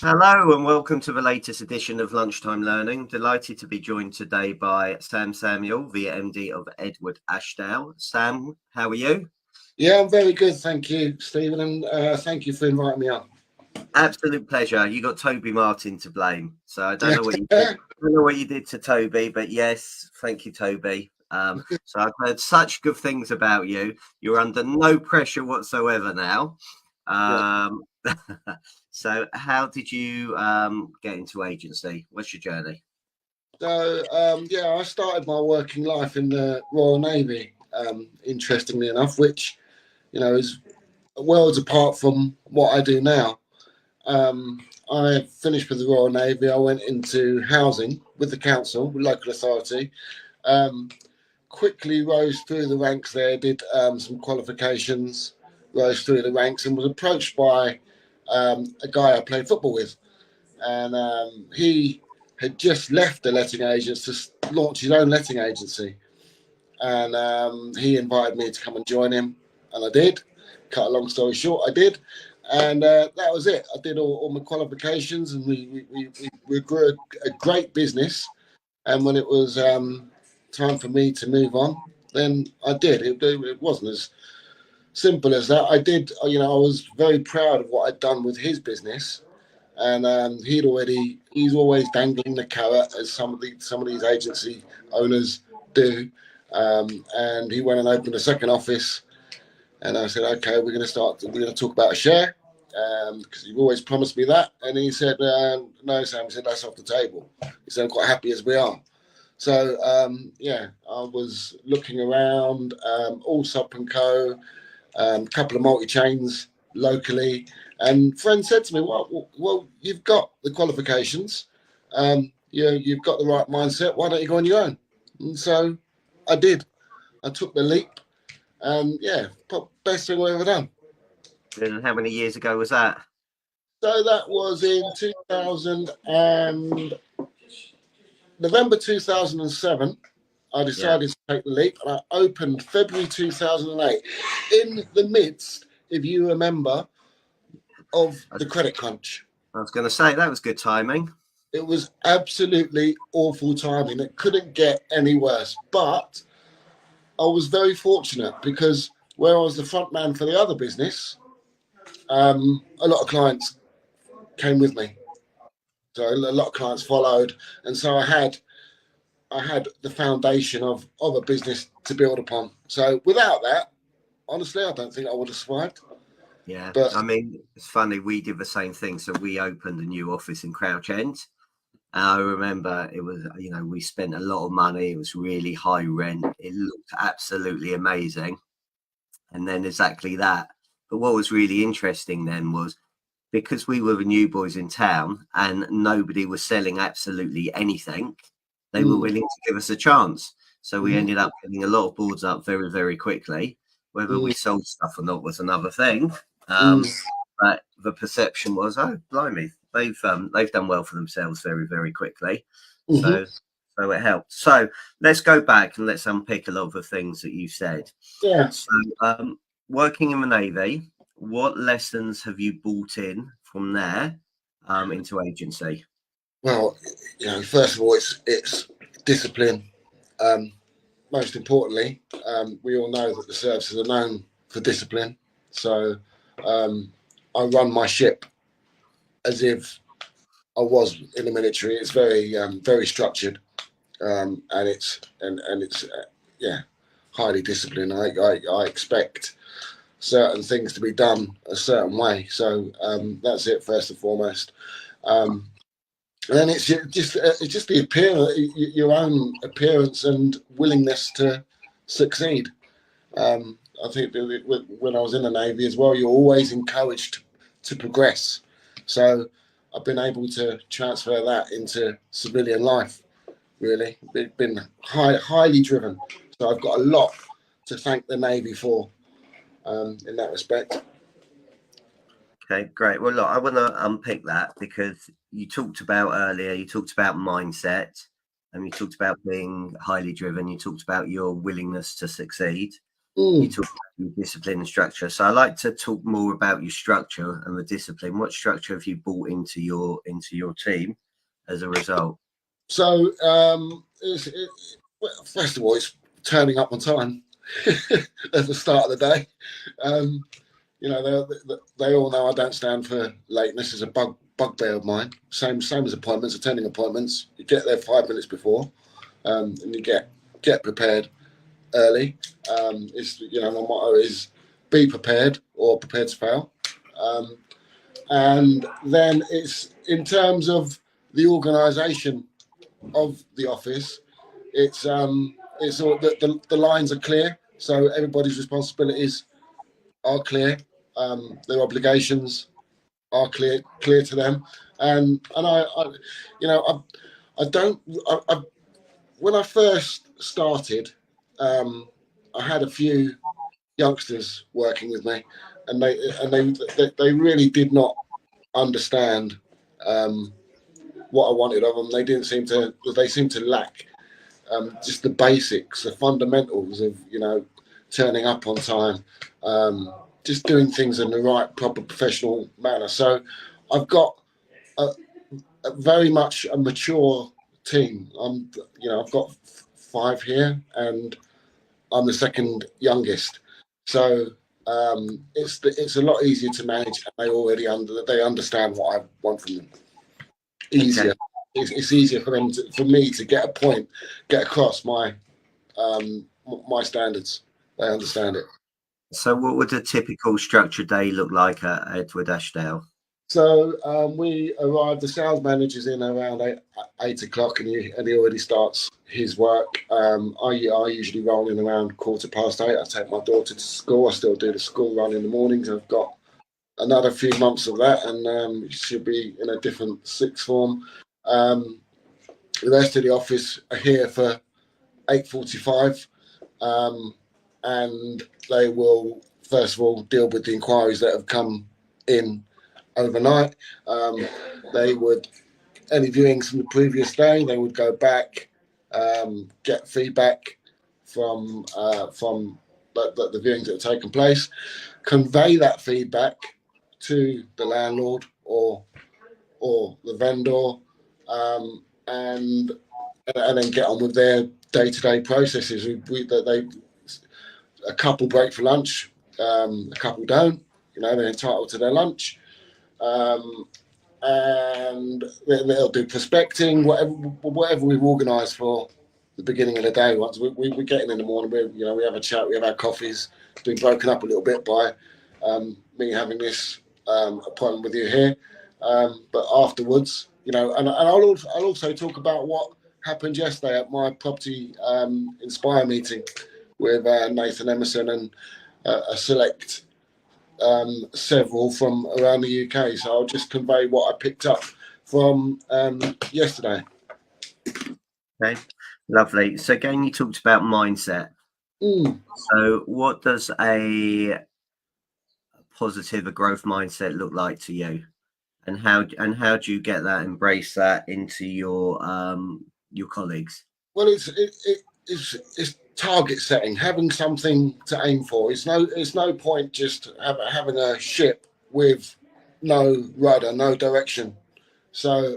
Hello and welcome to the latest edition of Lunchtime Learning. Delighted to be joined today by Sam Samuel, the MD of Edward Ashdale. Sam, how are you? Yeah, I'm very good, thank you, Stephen, and thank you for inviting me on. Absolute pleasure. You got Toby Martin to blame, so I don't Yeah, know what you did. I don't know what you did to Toby, but yes, thank you, Toby. So I've heard such good things about you. You're under no pressure whatsoever now. yeah. Um, so how did you get into agency? What's your journey? So I started my working life in the Royal Navy. Interestingly enough, which is worlds apart from what I do now. I finished with the Royal Navy. I went into housing with the council, with local authority. Um, Quickly rose through the ranks there. Did some qualifications, rose through the ranks, and was approached by a guy I played football with. And he had just left the letting agents to launch his own letting agency. And he invited me to come and join him, and I did. Cut a long story short, I did, and that was it. I did all my qualifications, and we grew a great business. And when it was time for me to move on, then I did. It wasn't as simple as that. I did, I was very proud of what I'd done with his business, and he's always dangling the carrot as some of these agency owners do. And he went and opened a second office, and I said, okay, we're going to talk about a share, because you've always promised me that. And he said, no, Sam. He said, that's off the table. He said, I'm quite happy as we are. So I was looking around, all Sup and Co, a couple of multi chains locally, and friend said to me, "Well, you've got the qualifications, you've got the right mindset. Why don't you go on your own?" And so I did. I took the leap, and best thing I've ever done. And how many years ago was that? So that was in 2000 and November 2007. I Yeah. decided to take the leap, and I opened February 2008 in the midst, if you remember, of the credit crunch. I was going to say that was good timing. It was absolutely awful timing. It couldn't get any worse. But I was very fortunate because where I was the front man for the other business, a lot of clients came with me. So a lot of clients followed, and so I had the foundation of a business to build upon. So without that, honestly, I don't think I would have survived. Yeah, But I mean, it's funny. We did the same thing. So we opened a new office in Crouch End. I remember it was, we spent a lot of money. It was really high rent. It looked absolutely amazing. And then exactly that. But what was really interesting then was because we were the new boys in town and nobody was selling absolutely anything, they were willing to give us a chance. So we ended up getting a lot of boards up very, very quickly. Whether we sold stuff or not was another thing. But the perception was, oh, blimey, they've done well for themselves very, very quickly. So it helped. So let's go back and let's unpick a lot of the things that you said. yeah, So working in the Navy, what lessons have you brought in from there into agency? well, first of all, it's discipline. Um, Most importantly, we all know that the services are known for discipline. So I run my ship as if I was in the military. It's very structured, and it's highly disciplined. I expect certain things to be done a certain way. So that's it first and foremost. And then it's just the appearance, your own appearance and willingness to succeed. I think when I was in the Navy as well, you're always encouraged to progress. So I've been able to transfer that into civilian life. Really, been highly driven. So I've got a lot to thank the Navy for in that respect. Okay, great. Well, look, I want to unpick that because you talked about earlier, you talked about mindset and you talked about being highly driven. You talked about your willingness to succeed. You talk about your discipline and structure. So I like to talk more about your structure and the discipline. What structure have you brought into your team as a result? So, well, first of all, it's turning up on time at the start of the day. Um, you know, they all know I don't stand for lateness. It's a bugbear of mine. Same as appointments, attending appointments. You get there 5 minutes before, and you get prepared early. It's my motto is be prepared or prepared to fail. And then it's in terms of the organisation of the office. It's all the lines are clear, so everybody's responsibilities are clear. Their obligations are clear to them, and I don't. When I first started, I had a few youngsters working with me, and they really did not understand what I wanted of them. They didn't seem to. They seemed to lack just the basics, the fundamentals of turning up on time, just doing things in the right, proper, professional manner. So I've got a very much a mature team. I've got 5 here, and I'm the second youngest. So it's a lot easier to manage, and they understand what I want from them. Easier. Okay. It's easier for me to get across my standards. They understand it. So what would a typical structured day look like at Edward Ashdale? So we arrived. The sales manager's in around 8 o'clock, and he already starts his work. I usually roll in around 8:15. I take my daughter to school. I still do the school run in the mornings. I've got another few months of that, and she'll be in a different sixth form. The rest of the office are here for 8:45, and they will first of all deal with the inquiries that have come in overnight. They would any viewings from the previous day. They would go back, get feedback from the viewings that have taken place, convey that feedback to the landlord or the vendor, and then get on with their day-to-day processes. A couple break for lunch, a couple don't. They're entitled to their lunch. And they'll do prospecting, whatever we've organised for the beginning of the day. Once we get in the morning, we have a chat, we have our coffees. It's been broken up a little bit by me having this appointment with you here, but afterwards, and I'll also talk about what happened yesterday at my property Inspire meeting with Nathan Emerson and a select several from around the UK. So I'll just convey what I picked up from yesterday. Okay, lovely. So again, you talked about mindset. So what does a growth mindset look like to you, and how do you get that, embrace that into your colleagues? Well, it's target setting, having something to aim for. It's no point just having a ship with no rudder, no direction. So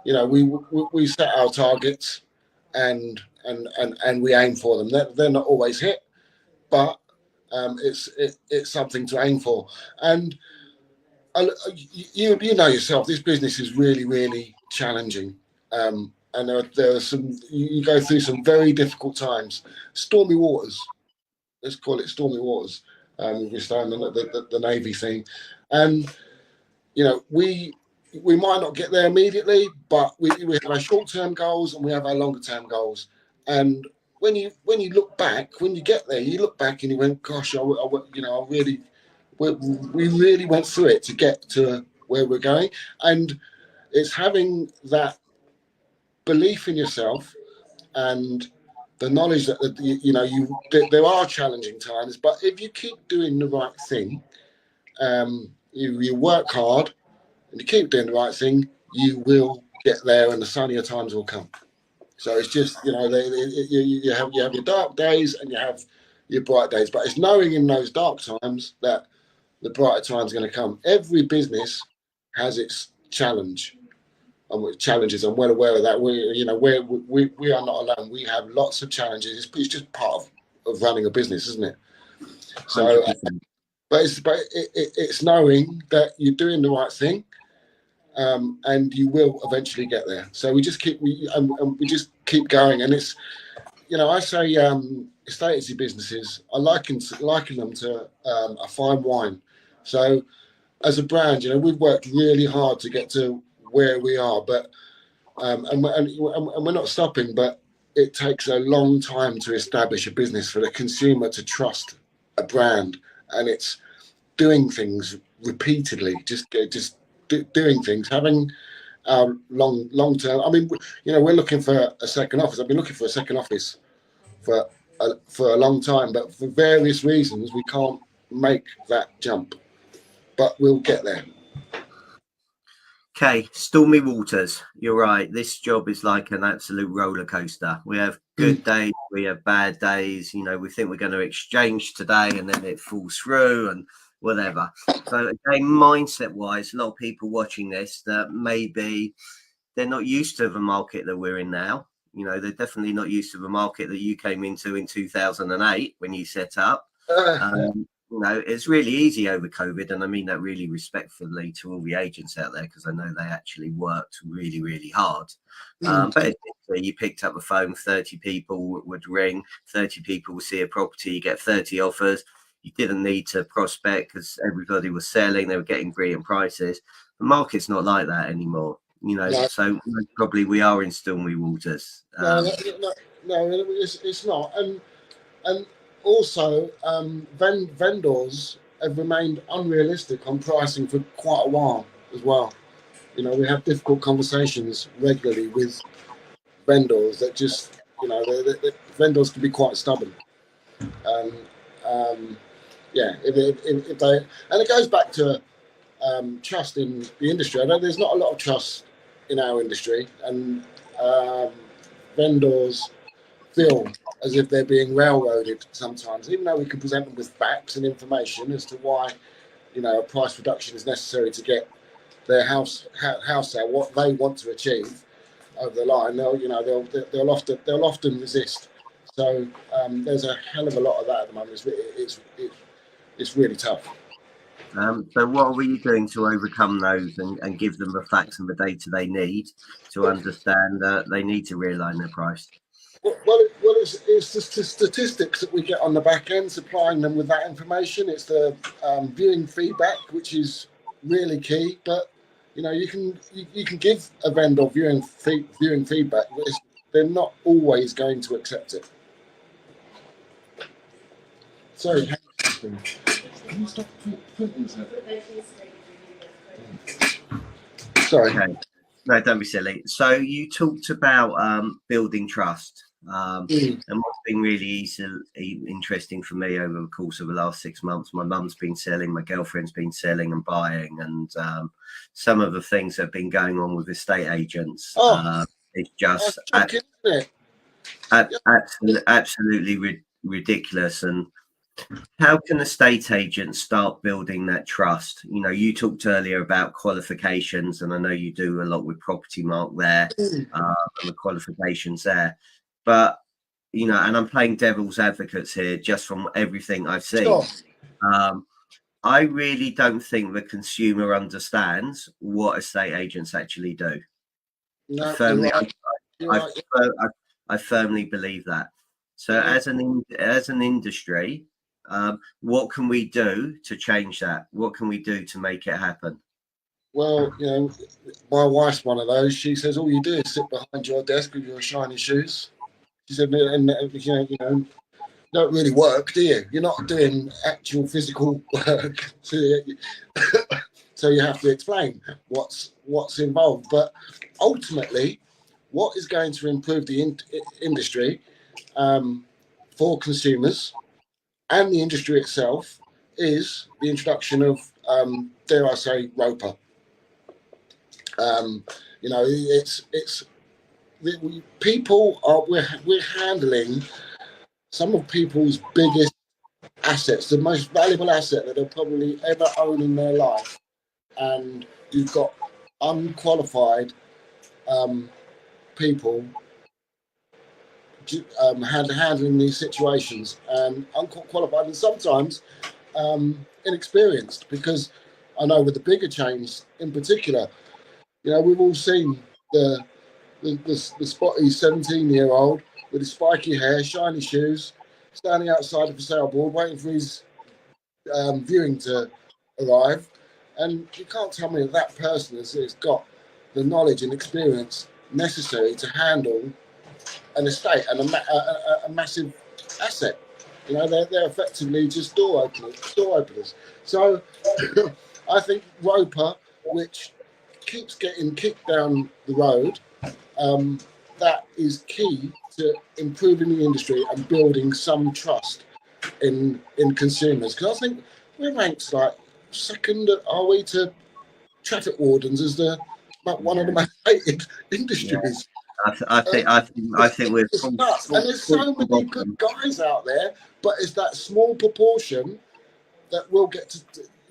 we set our targets and we aim for them. They're not always hit, but it's something to aim for. And you know yourself, this business is really, really challenging. And there are some, you go through some very difficult times, stormy waters. Let's call it stormy waters. We're starting the Navy thing, and we might not get there immediately, but we have our short-term goals and we have our longer-term goals. And when you look back, when you get there, you look back and you went, "Gosh, we really went through it to get to where we're going." And it's having that belief in yourself and the knowledge that there are challenging times, but if you keep doing the right thing, you work hard and you keep doing the right thing, you will get there, and the sunnier times will come. So it's just you have your dark days and you have your bright days, but it's knowing in those dark times that the brighter time's going to come. Every business has its challenge and with challenges. I'm well aware of that. We are not alone. We have lots of challenges. It's just part of running a business, isn't it? So, 100%. It's knowing that you're doing the right thing, and you will eventually get there. So we just keep going, and it's, I say estate agency businesses, I liken them to a fine wine. So as a brand, we've worked really hard to get to where we are, but and we're not stopping. But it takes a long time to establish a business for the consumer to trust a brand, and it's doing things repeatedly, doing things, having long term. I mean, we're looking for a second office. I've been looking for a second office for a long time, but for various reasons we can't make that jump. But we'll get there. Okay, stormy waters. You're right. This job is like an absolute roller coaster. We have good days, we have bad days. We think we're going to exchange today, and then it falls through, and whatever. So again, mindset-wise, a lot of people watching this that maybe they're not used to the market that we're in now. They're definitely not used to the market that you came into in 2008 when you set up. It's really easy over COVID, and I mean that really respectfully to all the agents out there, because I know they actually worked really, really hard. But you picked up the phone, 30 people would ring, 30 people would see a property, you get 30 offers. You didn't need to prospect because everybody was selling, they were getting brilliant prices. The market's not like that anymore, No. So probably we are in stormy waters. No, it's not. And also, vendors have remained unrealistic on pricing for quite a while as well. We have difficult conversations regularly with vendors that just, vendors can be quite stubborn. If they, and it goes back to trust in the industry. I know there's not a lot of trust in our industry, and vendors feel as if they're being railroaded sometimes, even though we can present them with facts and information as to why, a price reduction is necessary to get their house sale, what they want to achieve over the line. They'll often resist. So there's a hell of a lot of that at the moment. It's really tough. So what are you doing to overcome those and give them the facts and the data they need to understand that they need to realign their price? Well, it's the statistics that we get on the back end, supplying them with that information. It's the viewing feedback, which is really key. But you can give a vendor viewing feedback, but they're not always going to accept it. Sorry. Can you stop printing? Sorry. Okay. No, don't be silly. So you talked about building trust. And what's been really interesting for me over the course of the last 6 months, my mum's been selling, my girlfriend's been selling and buying, and some of the things that have been going on with estate agents, it's just absolutely ridiculous. And how can estate agents start building that trust? You talked earlier about qualifications, and I know you do a lot with Property Mark there, and the qualifications there. But, and I'm playing devil's advocates here just from everything I've seen. Sure. I really don't think the consumer understands what estate agents actually do. No, I firmly believe that. So as an industry, what can we do to change that? What can we do to make it happen? Well, my wife's one of those. She says all you do is sit behind your desk with your shiny shoes. She said, and don't really work, do you? You're not doing actual physical work, so you have to explain what's involved. But ultimately, what is going to improve the industry for consumers and the industry itself is the introduction of, dare I say, ROPA. People are we're handling some of people's biggest assets, the most valuable asset that they'll probably ever own in their life, and you've got unqualified people handling these situations, and unqualified and sometimes inexperienced, because I know with the bigger chains in particular, we've all seen the spotty 17-year-old with his spiky hair, shiny shoes, standing outside of the sale board waiting for his viewing to arrive. And you can't tell me that person has got the knowledge and experience necessary to handle an estate and a massive asset. They're effectively just door openers. So I think Roper, which keeps getting kicked down the road, that is key to improving the industry and building some trust in consumers. Because I think we're ranked like second, are we, to traffic wardens as one of the most hated industries. I think we're it's nuts. And there's so many good guys out there, but it's that small proportion that will get to,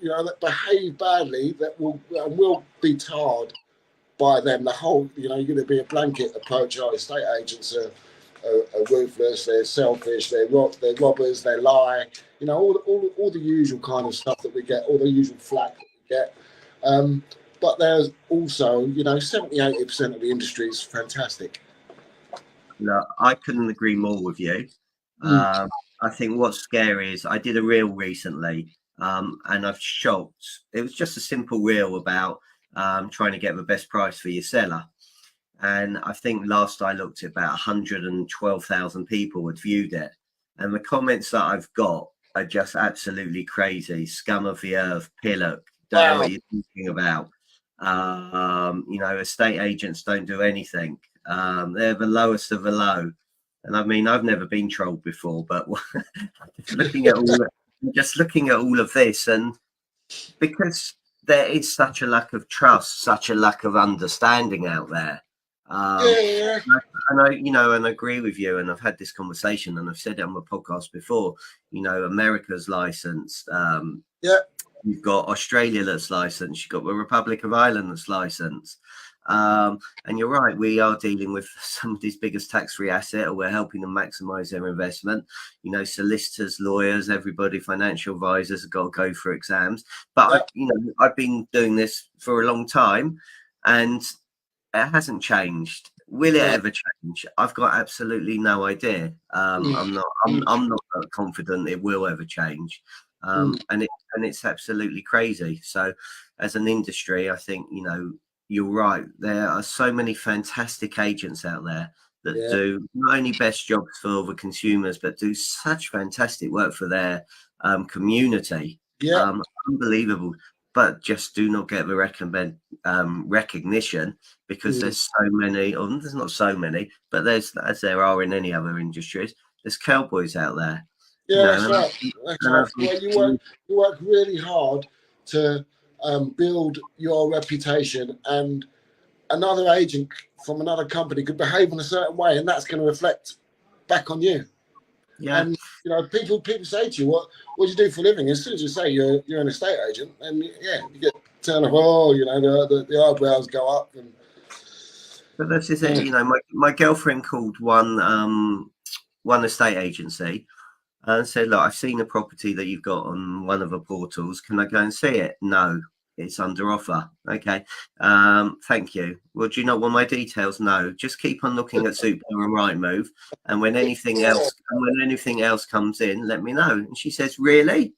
that behave badly, that will be tarred by them. The whole, you're going to be a blanket approach. Oh, estate agents are ruthless, they're selfish, they're robbers, they lie. All the usual kind of stuff that we get, all the usual flack that we get. But there's also, 70-80% of the industry is fantastic. No, I couldn't agree more with you. I think what's scary is I did a reel recently, and I've shocked. It was just a simple reel about trying to get the best price for your seller. And I think last I looked at about 112,000 people had viewed it. And the comments that I've got are just absolutely crazy. Scum of the earth, pillock, don't know what you're thinking about. Estate agents don't do anything. They're the lowest of the low. And I mean, I've never been trolled before, but looking at all of this, and because there is such a lack of trust, such a lack of understanding out there. And I agree with you, and I've had this conversation, and I've said it on the podcast before. America's licensed. You've got Australia that's licensed. You've got the Republic of Ireland that's licensed. And you're right, we are dealing with somebody's biggest tax-free asset, or we're helping them maximize their investment. Solicitors, lawyers, everybody, financial advisors have got to go for exams. But I've been doing this for a long time, and it hasn't changed. Will it ever change? I've got absolutely no idea. I'm not confident it will ever change. And it's absolutely crazy. So as an industry, I think, you're right. There are so many fantastic agents out there that do not only best jobs for the consumers, but do such fantastic work for their community. Unbelievable. But just do not get the recognition, because there's so many, or there's not so many, but there's, as there are in any other industries, there's cowboys out there. That's right. Well, you work really hard to build your reputation, and another agent from another company could behave in a certain way, and that's going to reflect back on you. And people say to you, what do you do for a living? As soon as you say you're an estate agent, and you get turned off. The eyebrows go up. But this is it. My girlfriend called one estate agency and said, "Look, I've seen a property that you've got on one of the portals. Can I go and see it?" "No, it's under offer." "Okay, thank you." "Well, do you not want my details?" "No, just keep on looking at Super and Rightmove, and when anything else comes in, let me know." And she says, "Really?"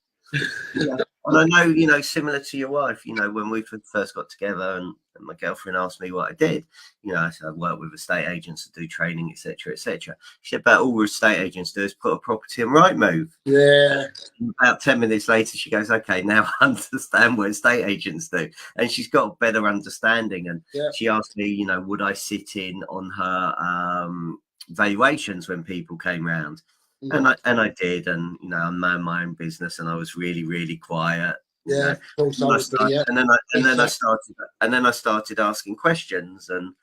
And I know, similar to your wife, when we first got together, and my girlfriend asked me what I did, I said I work with estate agents to do training, etc., etc. She said, "But all estate agents do is put a property in Rightmove." And about 10 minutes later, she goes, "Okay, now I understand what estate agents do." And she's got a better understanding. And she asked me, would I sit in on her valuations when people came round? And I did, and I man my own business, and I was really, really quiet. And then I started asking questions, and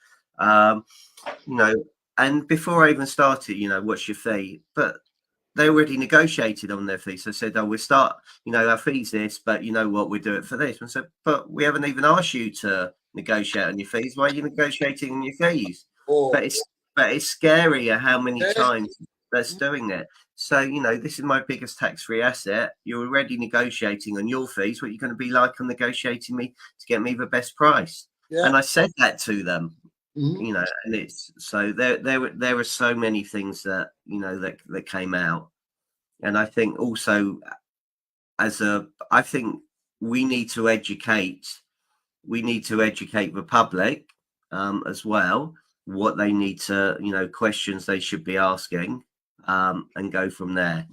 and before I even started, what's your fee? But they already negotiated on their fees. So said, "Oh, we'll start, our fees this, but you know what, we do it for this." And said, "But we haven't even asked you to negotiate on your fees. Why are you negotiating on your fees?" Or But it's scary at how many yeah, times that's doing it. So this is my biggest tax-free asset. You're already negotiating on your fees. What are you going to be like on negotiating me to get me the best price? yeah. And I said that to them. Mhm. And it's so there were so many things that that came out. And I think also I think we need to educate the public as well, what they need to, questions they should be asking, and go from there.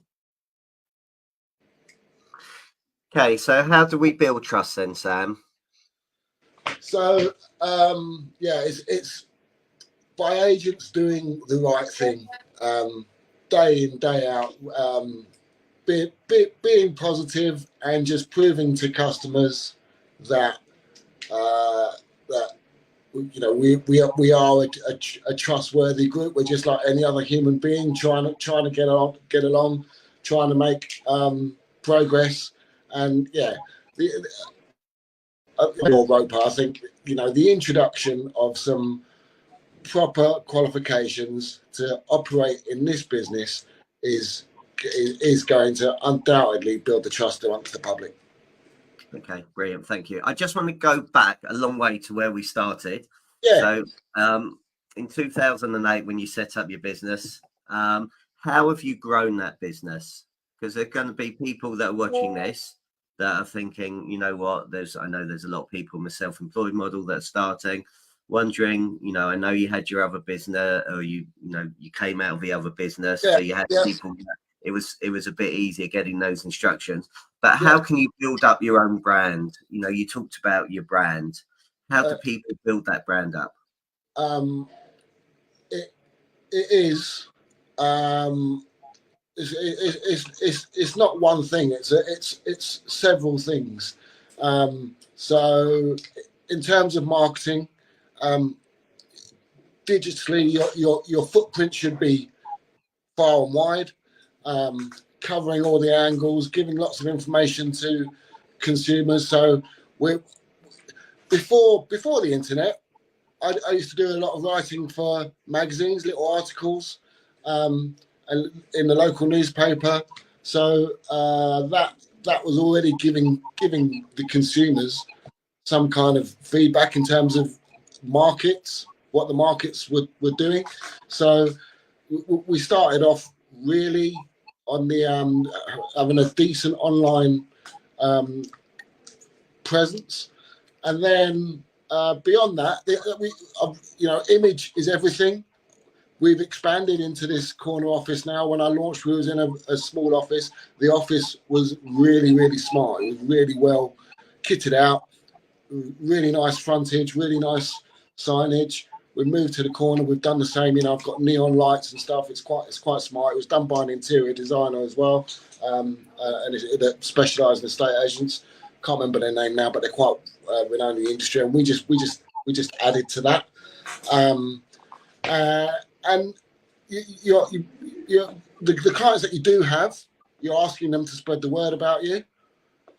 Okay, so how do we build trust then, Sam? So it's by agents doing the right thing, day in, day out, being positive and just proving to customers that that we are a trustworthy group. We're just like any other human being, trying to get along, trying to make progress, and Roper, I think the introduction of some proper qualifications to operate in this business is going to undoubtedly build the trust amongst the public. Okay, brilliant. Thank you. I just want to go back a long way to where we started. Yeah. So, in 2008, when you set up your business, how have you grown that business? Because there are going to be people that are watching this that are thinking, you know what, I know there's a lot of people in the self-employed model that are starting, wondering, I know you had your other business, or you came out of the other business, so you had people. It was a bit easier getting those instructions. But how can you build up your own brand? You talked about your brand. How do people build that brand up? It is. It's not one thing. It's several things. So, in terms of marketing, digitally, your footprint should be far and wide, covering all the angles, giving lots of information to consumers. So, before the internet, I used to do a lot of writing for magazines, little articles, and in the local newspaper. So that was already giving the consumers some kind of feedback in terms of markets, what the markets were doing. So we started off really on the having a decent online presence, and then beyond that, image is everything. We've expanded into this corner office now. When I launched, we was in a small office. The office was really, really smart. It was really well kitted out, really nice frontage, really nice signage. We moved to the corner. We've done the same. I've got neon lights and stuff. It's quite smart. It was done by an interior designer as well, and it specialised in estate agents. Can't remember their name now, but they're quite renowned in the industry. And we just added to that. And the clients that you do have, you're asking them to spread the word about you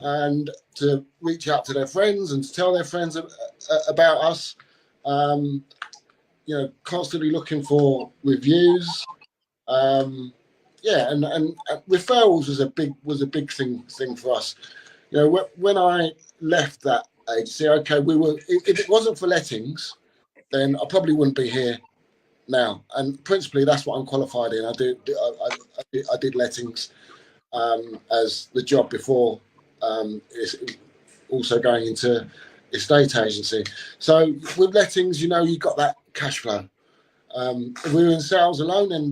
and to reach out to their friends and to tell their friends about us. Constantly looking for reviews. And referrals was a big thing for us. When I left that agency, okay, if it wasn't for lettings, then I probably wouldn't be here now. And principally, that's what I'm qualified in. I did lettings as the job before, is also going into estate agency. So with lettings, you got that cash flow. If we were in sales alone, then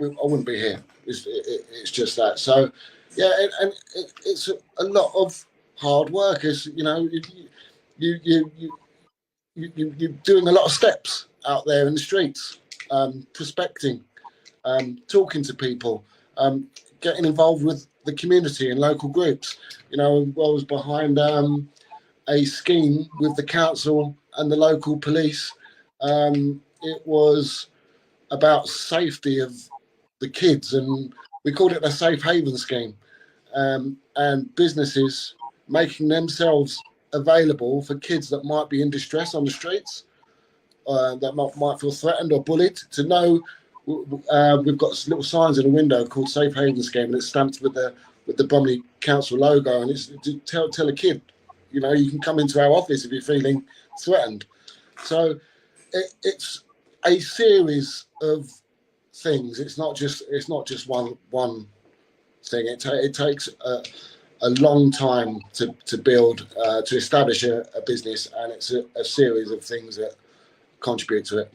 I wouldn't be here. It's just that. So it's a lot of hard work. It's you're doing a lot of steps out there in the streets, prospecting, talking to people, getting involved with the community and local groups. I was behind a scheme with the council and the local police. It was about safety of the kids and we called it a safe haven scheme, and businesses making themselves available for kids that might be in distress on the streets, that might feel threatened or bullied, to know. We've got little signs in the window called Safe Haven Scheme, and it's stamped with the Bromley Council logo, and it's to tell a kid, you can come into our office if you're feeling threatened. So it's a series of things. It's not just one thing. It takes a long time to build, to establish a business, and it's a series of things that contribute to it.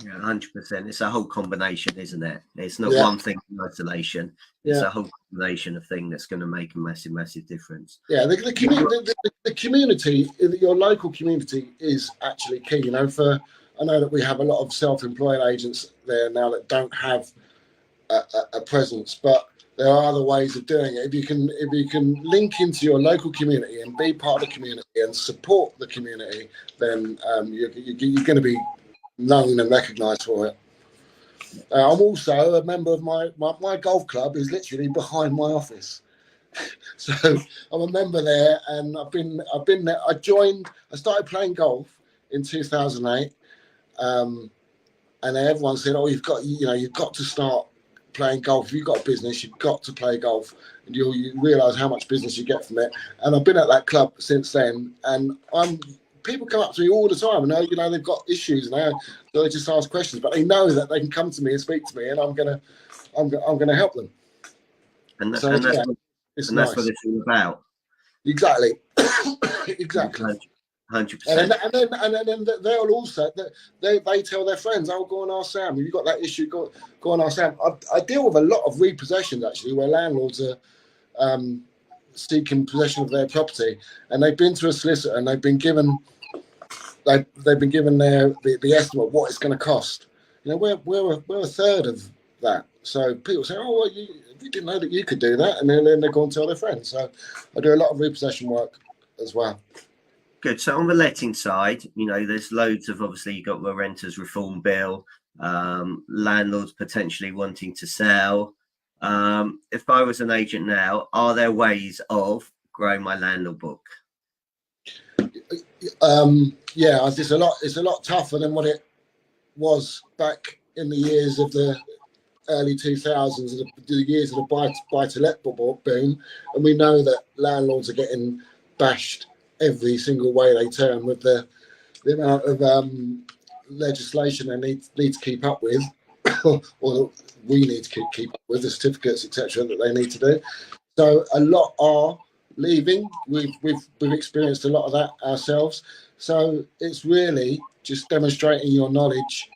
Yeah, 100%. It's a whole combination, isn't it? It's not one thing in isolation. It's a whole combination of things that's going to make a massive, massive difference. Yeah, the community, your local community, is actually key. I know that we have a lot of self-employed agents there now that don't have a presence, but there are other ways of doing it. If you can link into your local community and be part of the community and support the community, then you're going to be known and recognised for it. I'm also a member of my golf club is literally behind my office, so I'm a member there, and I've been there. I started playing golf in 2008, and everyone said, "Oh, you've got to start playing golf. If you've got a business, you've got to play golf, and you realise how much business you get from it." And I've been at that club since then, and people come up to me all the time, and they've got issues, and they just ask questions, but they know that they can come to me and speak to me, and I'm gonna help them. And, so, and, that's, yeah, and nice. That's what it's all about. Exactly. Exactly. 100%. And then they'll also they tell their friends, "Oh, go and ask Sam. If you've got that issue, go and ask Sam." I deal with a lot of repossessions actually, where landlords are seeking possession of their property, and they've been to a solicitor and they've been given the estimate of what it's going to cost. We're a third of that. So people say, "Oh, well, you didn't know that you could do that," and then they go and tell their friends. So I do a lot of repossession work as well. Good. So on the letting side, there's loads of, obviously, you've got the renters reform bill, landlords potentially wanting to sell. If I was an agent now, are there ways of growing my landlord book? Yeah, it's a lot tougher than what it was back in the years of the early 2000s, the years of the buy-to-let boom, and we know that landlords are getting bashed every single way they turn with the amount of legislation they need to keep up with, or we need to keep up with, the certificates, etc., that they need to do. So a lot are leaving. We've experienced a lot of that ourselves. So it's really just demonstrating your knowledge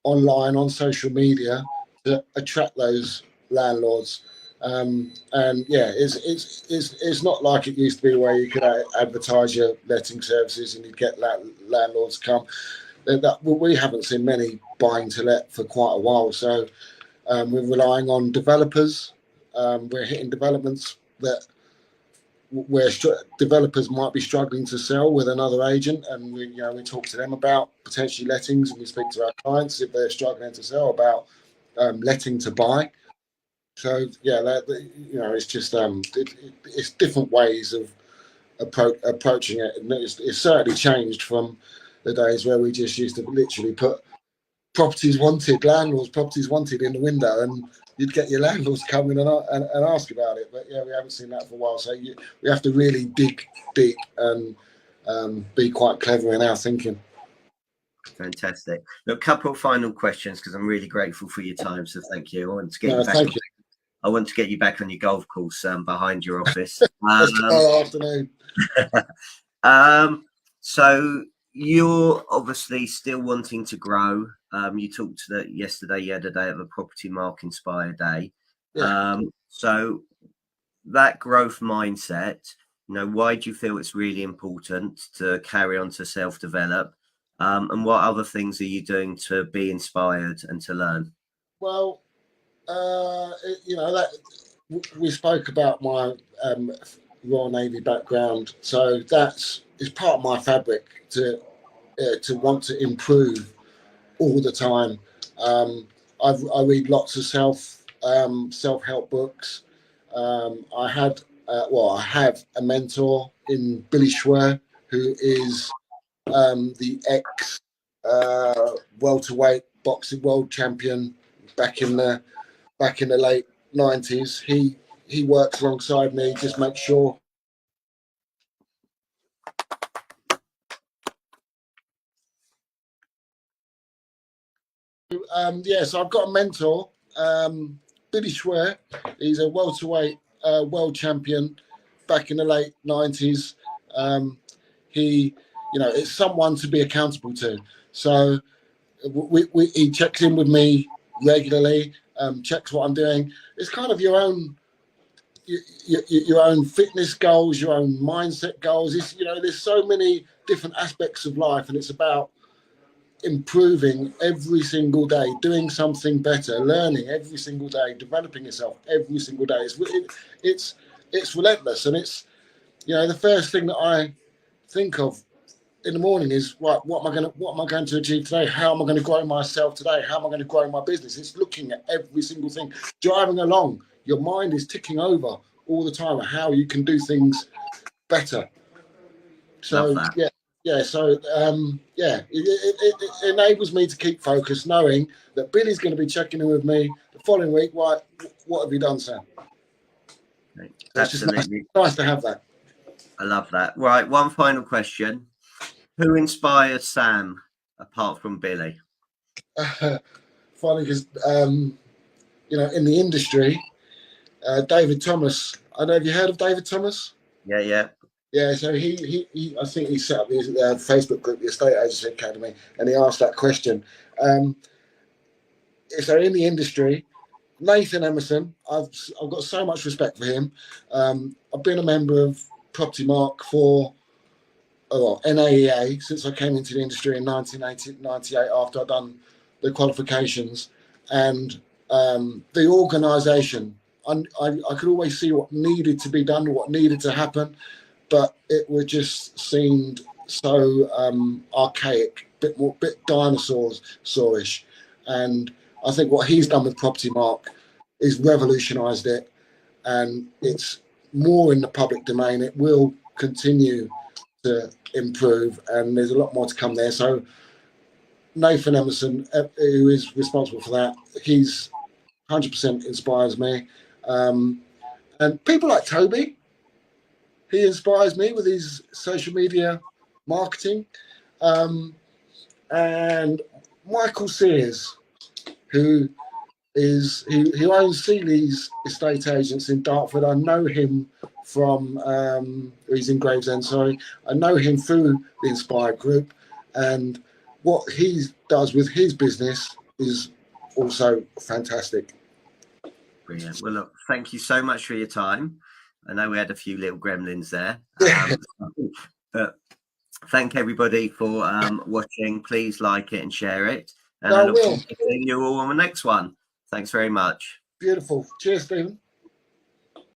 online, on social media, to attract those landlords. And yeah, it's not like it used to be where you could advertise your letting services and you'd get landlords come. We haven't seen many buying to let for quite a while. So we're relying on developers. We're hitting developments where developers might be struggling to sell with another agent, and we talk to them about potentially lettings, and we speak to our clients if they're struggling to sell about letting to buy. So yeah, it's just it's different ways of approaching it, and it's certainly changed from the days where we just used to literally put landlords properties wanted in the window, and you'd get your landlords come in and ask about it. But yeah, we haven't seen that for a while. So we have to really dig deep and be quite clever in our thinking. Fantastic. Look, a couple of final questions, because I'm really grateful for your time. So thank you. I want to get you back on your golf course behind your office. Afternoon. So you're obviously still wanting to grow. You talked yesterday, you had a day of a Property Mark Inspire Day. Yeah. So that growth mindset, why do you feel it's really important to carry on to self-develop? And what other things are you doing to be inspired and to learn? Well, that we spoke about my Royal Navy background, so it's part of my fabric to want to improve all the time. I read lots of self-help books. I had, I have a mentor in Billy Schwer, who is the ex welterweight boxing world champion back in the late 90s. He works alongside me, just make sure. So I've got a mentor, Billy Schwer. He's a welterweight world champion back in the late 90s. He, it's someone to be accountable to. So he checks in with me regularly, checks what I'm doing. It's kind of your own fitness goals, your own mindset goals. There's so many different aspects of life, and it's about improving every single day, doing something better, learning every single day, developing yourself every single day. It's relentless, and it's the first thing that I think of in the morning is, right, what am I going to achieve today? How am I going to grow myself today? How am I going to grow my business? It's looking at every single thing, driving along. Your mind is ticking over all the time at how you can do things better. So it enables me to keep focused, knowing that Billy's going to be checking in with me the following week. Right, what have you done, Sam? Right. So absolutely, it's just nice to have that. I love that. Right, one final question: who inspires Sam apart from Billy? Funny because in the industry, David Thomas. I don't know. Have you heard of David Thomas? Yeah. Yeah, so he I think he set up his Facebook group, the Estate Agency Academy, and he asked that question. So in the industry, Nathan Emerson, I've got so much respect for him. I've been a member of Property Mark for NAEA since I came into the industry in 1998 after I'd done the qualifications, and the organisation. I could always see what needed to be done, what needed to happen, but it would just seemed so archaic, bit dinosaurish. And I think what he's done with Property Mark is revolutionised it, and it's more in the public domain. It will continue to improve, and there's a lot more to come there. So Nathan Emerson, who is responsible for that, he's 100% inspires me. And people like Toby, he inspires me with his social media marketing. And Michael Sears, who owns Seeley's estate agents in Dartford. I know him from he's in Gravesend, sorry. I know him through the Inspired Group, and what he does with his business is also fantastic. Brilliant. Well, look, thank you so much for your time. I know we had a few little gremlins there, but thank everybody for watching. Please like it and share it. And I look forward to seeing you all on the next one. Thanks very much. Beautiful. Cheers, Stephen.